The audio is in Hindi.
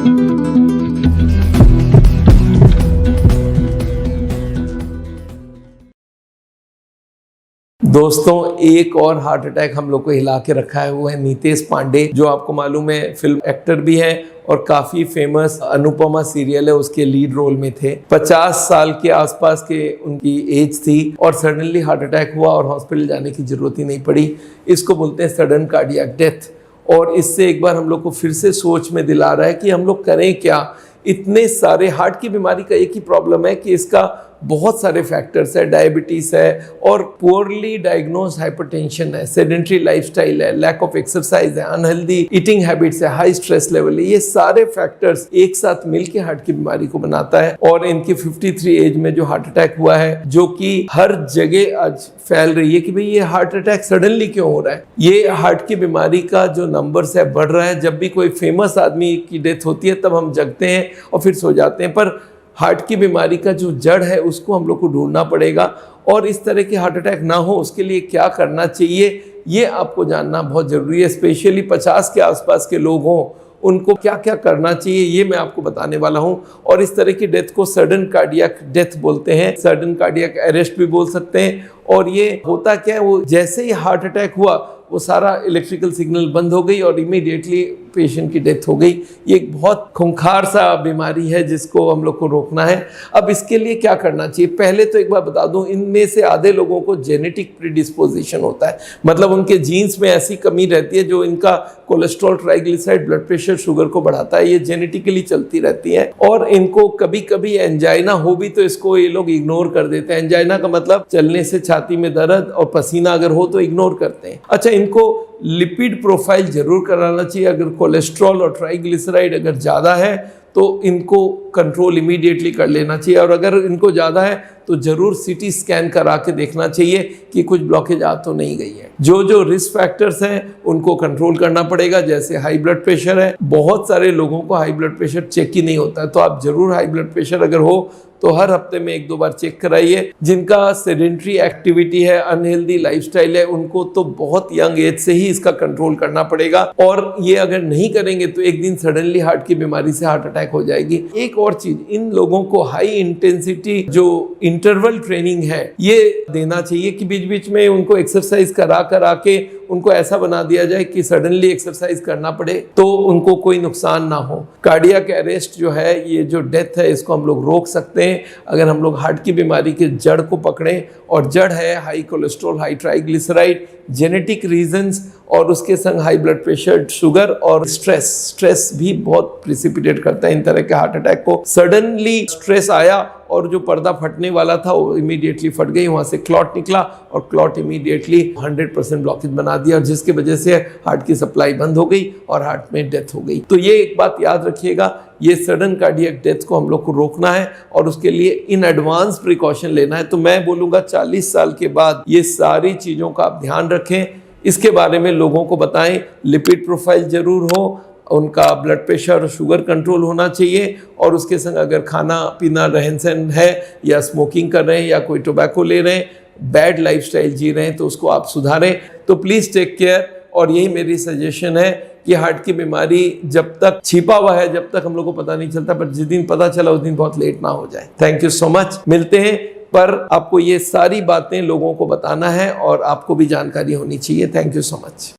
दोस्तों, एक और हार्ट अटैक हम लोग को हिला के रखा है, वो है नीतेश पांडे, जो आपको मालूम है फिल्म एक्टर भी हैं और काफी फेमस अनुपमा सीरियल है उसके लीड रोल में थे। 50 साल के आसपास के उनकी एज थी और सडनली हार्ट अटैक हुआ और हॉस्पिटल जाने की जरूरत ही नहीं पड़ी। इसको बोलते हैं सडन कार्डियक डेथ। और इससे एक बार हम लोग को फिर से सोच में दिला रहा है कि हम लोग करें क्या। इतने सारे हार्ट की बीमारी का एक ही प्रॉब्लम है कि इसका बहुत सारे फैक्टर्स है, डायबिटीज है और पुअरली डायग्नोज हाइपरटेंशन है, सेडेंट्री लाइफस्टाइल है, लैक ऑफ एक्सरसाइज है, अनहेल्दी ईटिंग हैबिट्स है, हाई स्ट्रेस लेवल है। ये सारे फैक्टर्स एक साथ मिलकर हार्ट की बीमारी को बनाता है। और इनकी 53 एज में जो हार्ट अटैक हुआ है, जो कि हर जगह आज फैल रही है कि भाई ये हार्ट अटैक सडनली क्यों हो रहा है। ये हार्ट की बीमारी का जो नंबर्स है बढ़ रहा है। जब भी कोई फेमस आदमी की डेथ होती है तब हम जगते हैं और फिर सो जाते हैं, पर हार्ट की बीमारी का जो जड़ है उसको हम लोग को ढूंढना पड़ेगा। और इस तरह के हार्ट अटैक ना हो उसके लिए क्या करना चाहिए ये आपको जानना बहुत ज़रूरी है। स्पेशली 50 के आसपास के लोग हों, उनको क्या क्या करना चाहिए ये मैं आपको बताने वाला हूं। और इस तरह की डेथ को सडन कार्डियक डेथ बोलते हैं, सडन कार्डियक अरेस्ट भी बोल सकते हैं। और ये होता क्या है, वो जैसे ही हार्ट अटैक हुआ वो सारा इलेक्ट्रिकल सिग्नल बंद हो गई और इमीडिएटली पेशेंट की डेथ हो गई। ये एक बहुत खूंखार सा बीमारी है जिसको हम लोग को रोकना है। अब इसके लिए क्या करना चाहिए, पहले तो एक बार बता दूं, इनमें से आधे लोगों को जेनेटिक प्रीडिस्पोजिशन होता है, मतलब उनके जीन्स में ऐसी कमी रहती है जो इनका cholesterol, triglyceride, blood pressure, sugar को बढ़ाता है। ये जेनेटिकली चलती रहती है। और इनको कभी कभी एंजाइना हो भी तो इसको ये लोग इग्नोर कर देते हैं। एंजाइना का मतलब चलने से छाती में दर्द और पसीना अगर हो तो इग्नोर करते हैं। अच्छा, इनको लिपिड प्रोफाइल जरूर कराना चाहिए। अगर कोलेस्ट्रॉल और ट्राइग्लिसराइड अगर ज़्यादा है तो इनको कंट्रोल इमीडिएटली कर लेना चाहिए। और अगर इनको ज़्यादा है तो ज़रूर सीटी स्कैन करा के देखना चाहिए कि कुछ ब्लॉकेज आ तो नहीं गई है। जो रिस्क फैक्टर्स हैं उनको कंट्रोल करना पड़ेगा, जैसे हाई ब्लड प्रेशर है। बहुत सारे लोगों को हाई ब्लड प्रेशर चेक ही नहीं होता है, तो आप जरूर हाई ब्लड प्रेशर अगर हो तो हर हफ्ते में 1-2 बार चेक कराइए। जिनका सेडेंट्री एक्टिविटी है, अनहेल्दी लाइफस्टाइल है, उनको तो बहुत यंग एज से ही इसका कंट्रोल करना पड़ेगा। और ये अगर नहीं करेंगे तो एक दिन सडनली हार्ट की बीमारी से हार्ट अटैक हो जाएगी। एक और चीज, इन लोगों को हाई इंटेंसिटी जो इंटरवल ट्रेनिंग है ये देना चाहिए कि बीच बीच में उनको एक्सरसाइज करा के उनको ऐसा बना दिया जाए कि सडनली एक्सरसाइज करना पड़े तो उनको कोई नुकसान ना हो। कार्डियक अरेस्ट जो है, ये जो डेथ है, इसको हम लोग रोक सकते हैं अगर हम लोग हार्ट की बीमारी के जड़ को पकड़ें। और जड़ है high cholesterol, high triglyceride, genetic reasons और उसके संग हाई ब्लड प्रेशर, शुगर और स्ट्रेस भी बहुत प्रिसिपिटेट करता है इन तरह के हार्ट अटैक को। सडनली स्ट्रेस आया और जो पर्दा फटने वाला था वो इमीडिएटली फट गई, वहां से क्लॉट निकला और क्लॉट इमीडिएटली 100% ब्लॉकेज बना दिया, और जिसकी वजह से हार्ट की सप्लाई बंद हो गई और हार्ट में डेथ हो गई। तो ये एक बात याद रखिएगा, ये सडन कार्डियक डेथ को हम लोग को रोकना है और उसके लिए इन एडवांस प्रिकॉशन लेना है। तो मैं बोलूँगा 40 साल के बाद ये सारी चीज़ों का आप ध्यान रखें, इसके बारे में लोगों को बताएं। लिपिड प्रोफाइल जरूर हो, उनका ब्लड प्रेशर और शुगर कंट्रोल होना चाहिए, और उसके संग अगर खाना पीना, रहन सहन है या स्मोकिंग कर रहे हैं या कोई टोबैको ले रहे हैं, बैड लाइफस्टाइल जी रहे हैं तो उसको आप सुधारें। तो प्लीज़ टेक केयर। और यही मेरी सजेशन है कि हार्ट की बीमारी जब तक छिपा हुआ है, जब तक हम लोग को पता नहीं चलता, पर जिस दिन पता चला उस दिन बहुत लेट ना हो जाए। Thank you so much. मिलते हैं, पर आपको ये सारी बातें लोगों को बताना है और आपको भी जानकारी होनी चाहिए। Thank you so much.